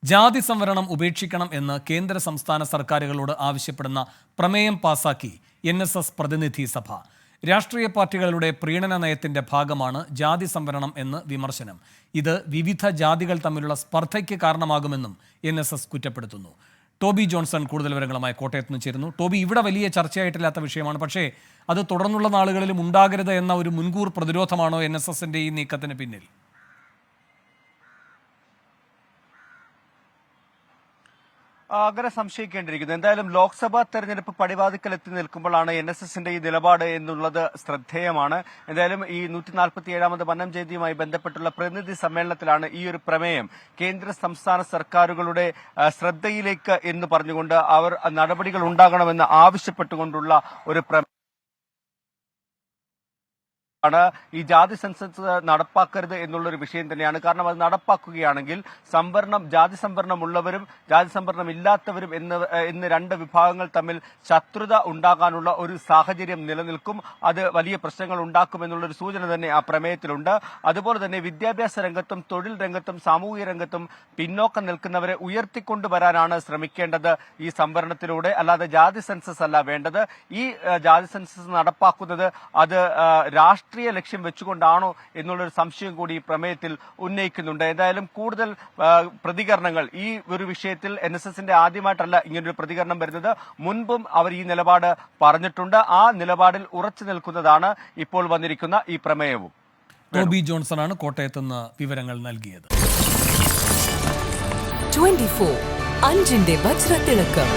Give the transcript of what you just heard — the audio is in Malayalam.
ജാതി സംവരണം ഉപേക്ഷിക്കണം എന്ന് കേന്ദ്ര സംസ്ഥാന സർക്കാരുകളോട് ആവശ്യപ്പെടുന്ന പ്രമേയം പാസാക്കി NSS പ്രതിനിധി സഭ. രാഷ്ട്രീയ പാർട്ടികളുടെ പ്രീണന നയത്തിന്റെ ഭാഗമാണ് ജാതി സംവരണം എന്ന് വിമർശനം. ഇത് വിവിധ ജാതികൾ തമ്മിലുള്ള സ്പർദ്ധയ്ക്ക് കാരണമാകുമെന്നും NSS കുറ്റപ്പെടുത്തുന്നു. ടോബി ജോൺസൺ കൂടുതൽ വിവരങ്ങളുമായി കോട്ടയത്ത് നിന്ന് ചേരുന്നു. ടോബി, ഇവിടെ വലിയ ചർച്ചയായിട്ടില്ലാത്ത വിഷയമാണ്, പക്ഷേ അത് തുടർന്നുള്ള നാളുകളിലും ഉണ്ടാകരുത് എന്ന ഒരു മുൻകൂർ പ്രതിരോധമാണോ NSSന്റെ ഈ നീക്കത്തിന് പിന്നിൽ? അങ്ങനെ സംശയിക്കേണ്ടിയിരിക്കുന്നു. എന്തായാലും ലോക്സഭാ തെരഞ്ഞെടുപ്പ് പടിവാതിക്കൽ എത്തി നിൽക്കുമ്പോഴാണ് NSSന്റെ ഈ നിലപാട് എന്നുള്ളത് ശ്രദ്ധേയമാണ്. എന്തായാലും ഈ 147ാമത് വനം ജയന്തിയുമായി ബന്ധപ്പെട്ടുള്ള പ്രതിനിധി സമ്മേളനത്തിലാണ് ഈ ഒരു പ്രമേയം കേന്ദ്ര സംസ്ഥാന സർക്കാരുകളുടെ ശ്രദ്ധയിലേക്ക് എന്ന് പറഞ്ഞുകൊണ്ട് അവർ നടപടികൾ ഉണ്ടാകണമെന്ന് ആവശ്യപ്പെട്ടുകൊണ്ടുള്ള ഒരു ഈ ജാതി സെൻസസ് നടപ്പാക്കരുത് എന്നുള്ളൊരു വിഷയം തന്നെയാണ്. കാരണം അത് നടപ്പാക്കുകയാണെങ്കിൽ ജാതി സംവരണം ഉള്ളവരും ജാതി സംവരണം ഇല്ലാത്തവരും എന്ന് രണ്ട് വിഭാഗങ്ങൾ തമ്മിൽ ശത്രുത ഉണ്ടാകാനുള്ള ഒരു സാഹചര്യം നിലനിൽക്കും. അത് വലിയ പ്രശ്നങ്ങൾ ഉണ്ടാക്കുമെന്നുള്ളൊരു സൂചന തന്നെ ആ പ്രമേയത്തിലുണ്ട്. അതുപോലെ തന്നെ വിദ്യാഭ്യാസ രംഗത്തും തൊഴിൽ രംഗത്തും സാമൂഹിക രംഗത്തും പിന്നോക്കം നിൽക്കുന്നവരെ ഉയർത്തിക്കൊണ്ടുവരാനാണ് ശ്രമിക്കേണ്ടത് ഈ സംവരണത്തിലൂടെ, അല്ലാതെ ജാതി സെൻസസ് അല്ല വേണ്ടത്. ഈ ജാതി സെൻസസ് നടപ്പാക്കുന്നത് അത് രാഷ്ട്രീയ ലക്ഷ്യം വെച്ചുകൊണ്ടാണോ എന്നുള്ളൊരു സംശയം കൂടി ഈ പ്രമേയത്തിൽ ഉന്നയിക്കുന്നുണ്ട്. എന്തായാലും കൂടുതൽ പ്രതികരണങ്ങൾ ഈ ഒരു വിഷയത്തിൽ NSSന്റെ ആദ്യമായിട്ടല്ല ഇങ്ങനൊരു പ്രതികരണം വരുന്നത്. മുൻപും അവർ ഈ നിലപാട് പറഞ്ഞിട്ടുണ്ട്. ആ നിലപാടിൽ ഉറച്ചു നിൽക്കുന്നതാണ് ഇപ്പോൾ വന്നിരിക്കുന്ന ഈ പ്രമേയവും. ടോബി ജോൺസണാണ് കോട്ടയത്ത് നിന്ന് വിവരങ്ങൾ നൽകിയത്. 24 അഞ്ചിന്റെ വജ്രത്തിളക്കം.